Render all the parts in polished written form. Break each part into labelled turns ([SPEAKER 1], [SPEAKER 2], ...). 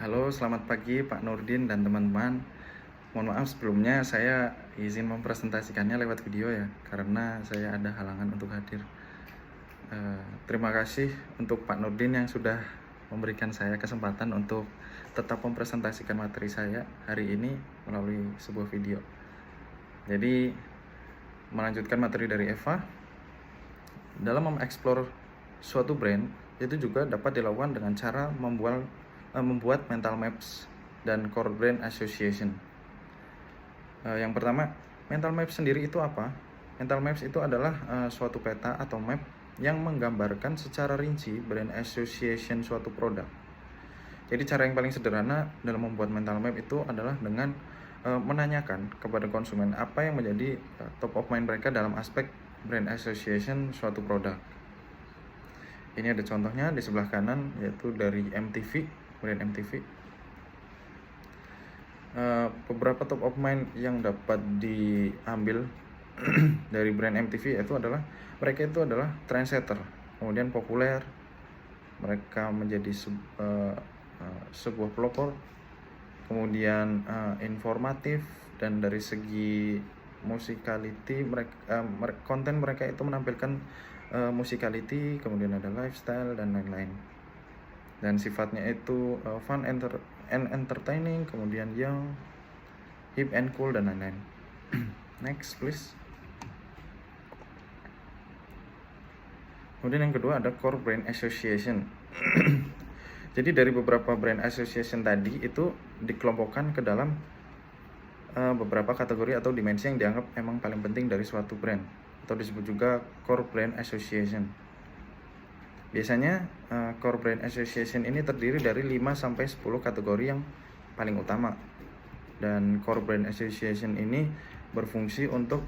[SPEAKER 1] Halo, selamat pagi Pak Nurdin dan teman-teman. Mohon maaf sebelumnya saya izin mempresentasikannya lewat video ya, karena saya ada halangan untuk hadir. Terima kasih untuk Pak Nurdin yang sudah memberikan saya kesempatan untuk tetap mempresentasikan materi saya hari ini melalui sebuah video. Jadi, melanjutkan materi dari Eva, dalam mengeksplor suatu brand itu juga dapat dilakukan dengan cara membuat mental maps dan core brand association. Yang pertama, mental maps sendiri itu apa? Mental maps itu adalah suatu peta atau map yang menggambarkan secara rinci brand association suatu produk. Jadi cara yang paling sederhana dalam membuat mental map itu adalah dengan menanyakan kepada konsumen apa yang menjadi top of mind mereka dalam aspek brand association suatu produk. Ini ada contohnya di sebelah kanan, yaitu dari MTV, brand MTV. Beberapa top of mind yang dapat diambil dari brand MTV mereka itu adalah trendsetter, kemudian populer, mereka menjadi sebuah pelopor, kemudian informatif, dan dari segi musicality konten mereka itu menampilkan musicality, kemudian ada lifestyle dan lain-lain, dan sifatnya itu fun and entertaining, kemudian young, hip and cool, dan lain-lain. Next please. Kemudian yang kedua ada core brand association. Jadi dari beberapa brand association tadi itu dikelompokkan ke dalam beberapa kategori atau dimensi yang dianggap memang paling penting dari suatu brand, atau disebut juga core brand association. Biasanya core brand association ini terdiri dari 5-10 kategori yang paling utama. Dan core brand association ini berfungsi untuk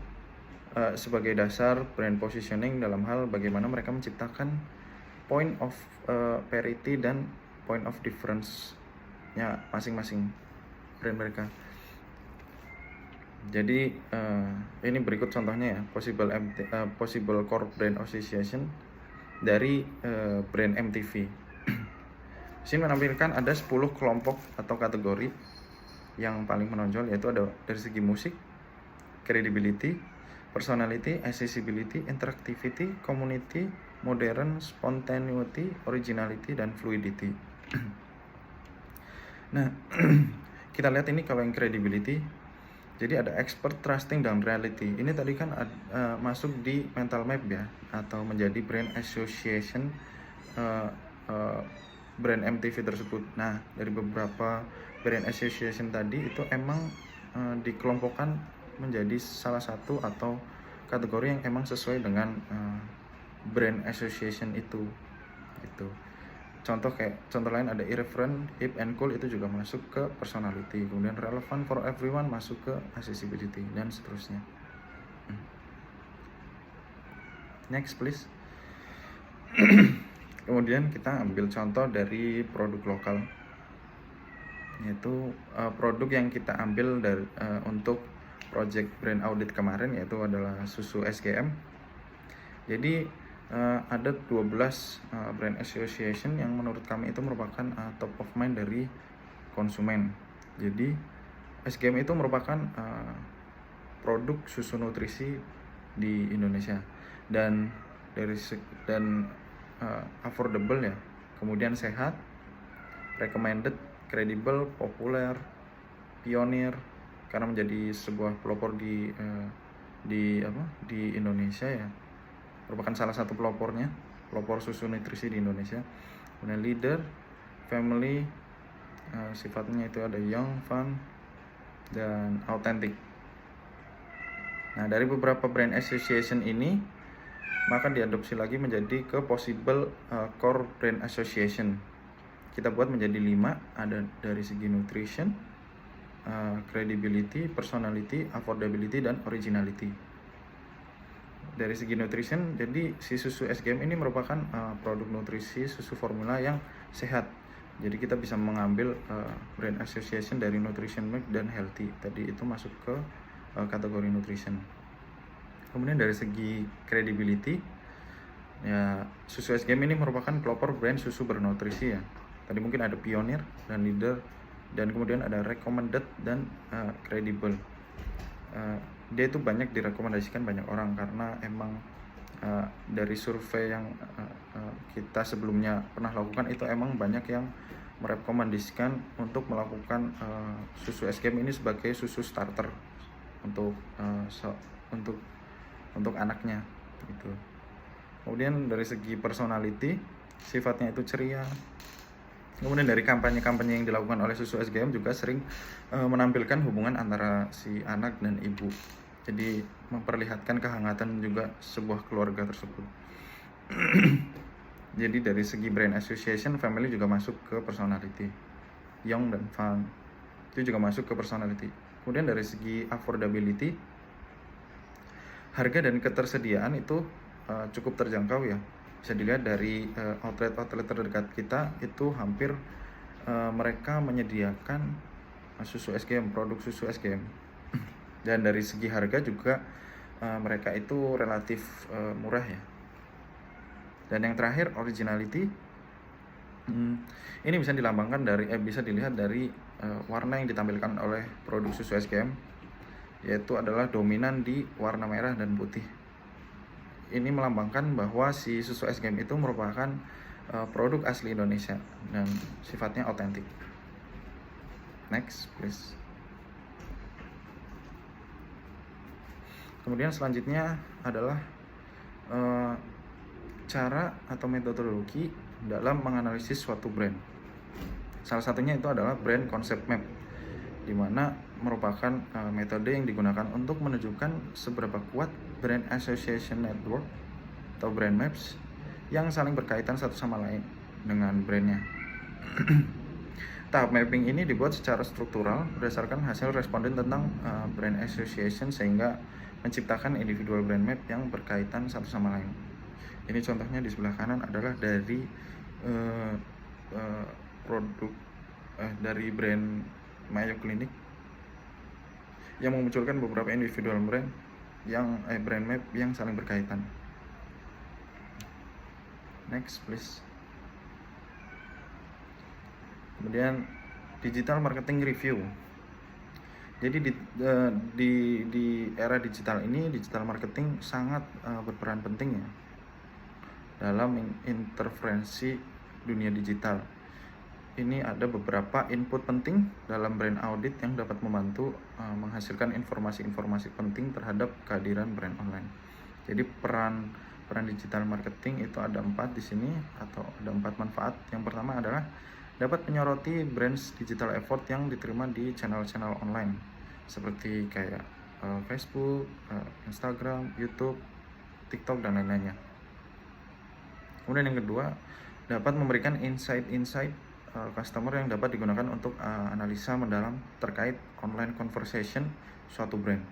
[SPEAKER 1] sebagai dasar brand positioning dalam hal bagaimana mereka menciptakan point of parity dan point of difference-nya masing-masing brand mereka. Jadi ini berikut contohnya ya, possible core brand association dari brand MTV. Sini menampilkan ada 10 kelompok atau kategori yang paling menonjol, yaitu ada dari segi musik, credibility, personality, accessibility, interactivity, community, modern, spontaneity, originality, dan fluidity. Nah, kita lihat ini kalau yang credibility. Jadi ada expert, trusting, dan reality. Ini tadi kan masuk di mental map ya, atau menjadi brand association brand MTV tersebut. Nah, dari beberapa brand association tadi itu emang dikelompokkan menjadi salah satu atau kategori yang emang sesuai dengan brand association itu gitu. Contoh lain ada irreverent, hip and cool, itu juga masuk ke personality. Kemudian relevant for everyone masuk ke accessibility, dan seterusnya. Next please. Kemudian kita ambil contoh dari produk lokal, yaitu produk yang kita ambil dari untuk project brand audit kemarin, yaitu adalah susu SGM. Jadi ada 12 brand association yang menurut kami itu merupakan top of mind dari konsumen. Jadi SGM itu merupakan produk susu nutrisi di Indonesia dan affordable ya, kemudian sehat, recommended, credible, populer, pionir, karena menjadi sebuah pelopor di Indonesia ya, merupakan salah satu pelopor susu nutrisi di Indonesia. Kemudian leader, family, sifatnya itu ada young, fun, dan authentic. Nah, dari beberapa brand association ini maka diadopsi lagi menjadi ke possible core brand association. Kita buat menjadi 5, ada dari segi nutrition, credibility, personality, affordability, dan originality. Dari segi nutrition, jadi si susu SGM ini merupakan produk nutrisi susu formula yang sehat. Jadi kita bisa mengambil brand association dari nutrition milk dan healthy. Tadi itu masuk ke kategori nutrition. Kemudian dari segi credibility ya, susu SGM ini merupakan pelopor brand susu bernutrisi ya. Tadi mungkin ada pionir dan leader, dan kemudian ada recommended dan credible. Dia itu banyak direkomendasikan banyak orang karena emang dari survei yang kita sebelumnya pernah lakukan itu emang banyak yang merekomendasikan untuk melakukan susu SGM ini sebagai susu starter untuk untuk anaknya gitu. Kemudian dari segi personality, sifatnya itu ceria. Kemudian dari kampanye-kampanye yang dilakukan oleh susu SGM juga sering menampilkan hubungan antara si anak dan ibu. Jadi memperlihatkan kehangatan juga sebuah keluarga tersebut. Jadi dari segi brand association, family juga masuk ke personality. Young dan fun itu juga masuk ke personality. Kemudian dari segi affordability, harga dan ketersediaan itu cukup terjangkau ya. Bisa dilihat dari outlet-outlet terdekat kita itu hampir mereka menyediakan susu SGM, produk susu SGM. Dan dari segi harga juga mereka itu relatif murah ya. Dan yang terakhir, originality. Ini bisa dilambangkan dari bisa dilihat dari warna yang ditampilkan oleh produk susu SGM, yaitu adalah dominan di warna merah dan putih. Ini melambangkan bahwa si susu SGM itu merupakan produk asli Indonesia dan sifatnya otentik. Next, please. Kemudian selanjutnya adalah cara atau metodologi dalam menganalisis suatu brand. Salah satunya itu adalah brand concept map, di mana merupakan metode yang digunakan untuk menunjukkan seberapa kuat brand association network atau brand maps yang saling berkaitan satu sama lain dengan brandnya. Tahap mapping ini dibuat secara struktural berdasarkan hasil responden tentang brand association sehingga menciptakan individual brand map yang berkaitan satu sama lain. Ini contohnya di sebelah kanan adalah dari produk dari brand Mayo Clinic yang memunculkan beberapa individual brand yang brand map yang saling berkaitan. Next, please. Kemudian digital marketing review. Jadi di era digital ini, digital marketing sangat berperan penting ya dalam intervensi dunia digital. Ini ada beberapa input penting dalam brand audit yang dapat membantu menghasilkan informasi-informasi penting terhadap kehadiran brand online. Jadi peran digital marketing itu ada 4 di sini, atau ada 4 manfaat. Yang pertama adalah dapat menyoroti brands digital effort yang diterima di channel-channel online seperti kayak Facebook, Instagram, YouTube, TikTok dan lain-lainnya. Kemudian yang kedua, dapat memberikan insight-insight customer yang dapat digunakan untuk analisa mendalam terkait online conversation suatu brand.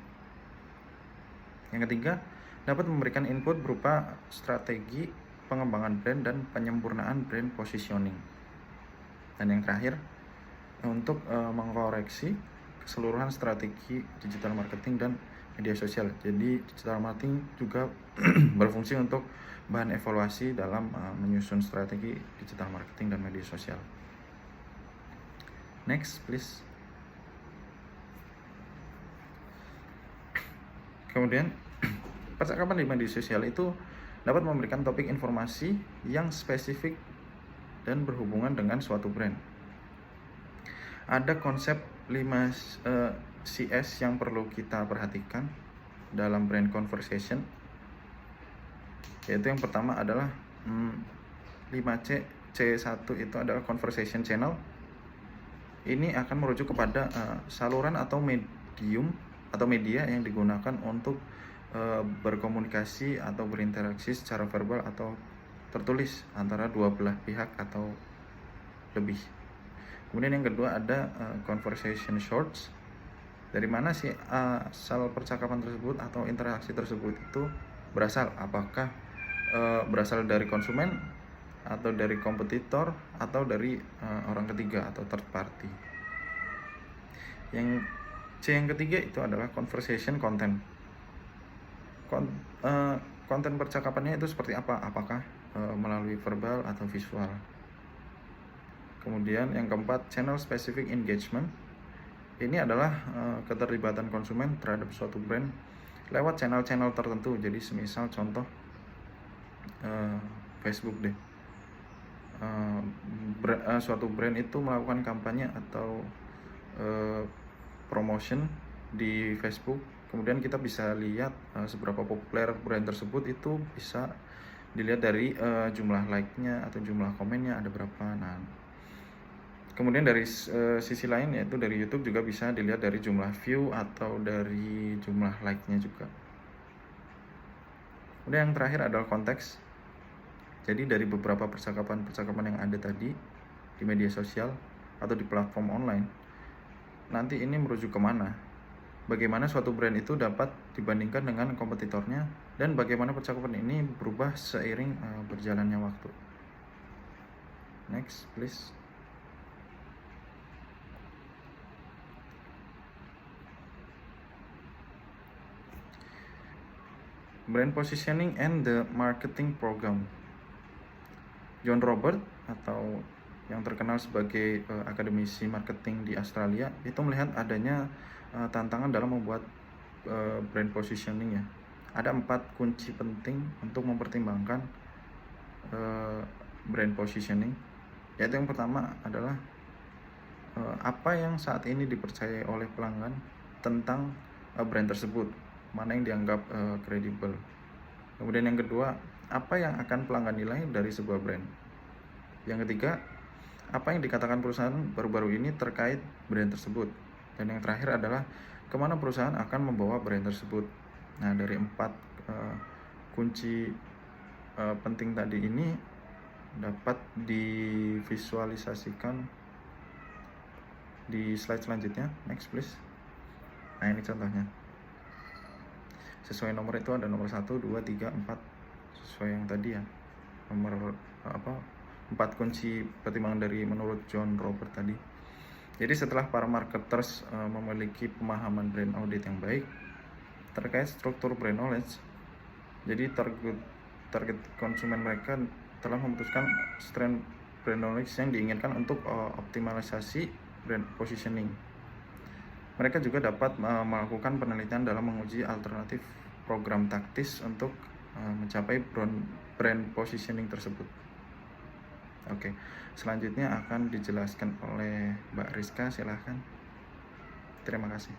[SPEAKER 1] Yang ketiga, dapat memberikan input berupa strategi pengembangan brand dan penyempurnaan brand positioning. Dan yang terakhir, untuk mengkoreksi keseluruhan strategi digital marketing dan media sosial. Jadi digital marketing juga berfungsi untuk bahan evaluasi dalam menyusun strategi digital marketing dan media sosial. Next, please. Kemudian percakapan di media sosial itu dapat memberikan topik informasi yang spesifik dan berhubungan dengan suatu brand. Ada konsep 5 CS yang perlu kita perhatikan dalam brand conversation, yaitu yang pertama adalah 5C. C1 itu adalah conversation channel. Ini akan merujuk kepada saluran atau medium atau media yang digunakan untuk berkomunikasi atau berinteraksi secara verbal atau tertulis antara dua belah pihak atau lebih. Kemudian yang kedua ada conversation shorts. Dari mana sih asal percakapan tersebut atau interaksi tersebut itu berasal? Apakah berasal dari konsumen atau dari kompetitor atau dari orang ketiga atau third party? Yang C yang ketiga itu adalah conversation content. Konten percakapannya itu seperti apa? Apakah melalui verbal atau visual? Kemudian yang keempat, channel specific engagement. Ini adalah keterlibatan konsumen terhadap suatu brand lewat channel-channel tertentu. Jadi semisal contoh Facebook deh. Suatu brand itu melakukan kampanye atau promotion di Facebook, kemudian kita bisa lihat seberapa populer brand tersebut. Itu bisa dilihat dari jumlah like-nya atau jumlah komennya ada berapa. Nah, kemudian dari sisi lain, yaitu dari YouTube juga bisa dilihat dari jumlah view atau dari jumlah like-nya juga. Kemudian yang terakhir adalah konteks. Jadi dari beberapa percakapan yang ada tadi di media sosial atau di platform online, nanti ini merujuk kemana? Bagaimana suatu brand itu dapat dibandingkan dengan kompetitornya, dan bagaimana percakapan ini berubah seiring berjalannya waktu. Next, please. Brand positioning and the marketing program. John Robert, atau yang terkenal sebagai akademisi marketing di Australia, itu melihat adanya tantangan dalam membuat brand positioning ya. Ada 4 kunci penting untuk mempertimbangkan brand positioning. Yaitu yang pertama adalah apa yang saat ini dipercayai oleh pelanggan tentang brand tersebut, mana yang dianggap kredibel. Kemudian yang kedua, apa yang akan pelanggan nilai dari sebuah brand. Yang ketiga, apa yang dikatakan perusahaan baru-baru ini terkait brand tersebut. Dan yang terakhir adalah kemana perusahaan akan membawa brand tersebut. Nah, dari 4 kunci penting tadi ini dapat divisualisasikan di slide selanjutnya. Next please. Nah, ini contohnya. Sesuai nomor itu ada nomor 1, 2, 3, 4. Sesuai yang tadi ya. Nomor 4 kunci pertimbangan dari menurut John Robert tadi. Jadi setelah para marketers memiliki pemahaman brand audit yang baik terkait struktur brand knowledge, jadi target konsumen mereka telah memutuskan strength brand knowledge yang diinginkan untuk optimalisasi brand positioning. Mereka juga dapat melakukan penelitian dalam menguji alternatif program taktis untuk mencapai brand positioning tersebut. Oke, selanjutnya akan dijelaskan oleh Mbak Rizka, silahkan. Terima kasih.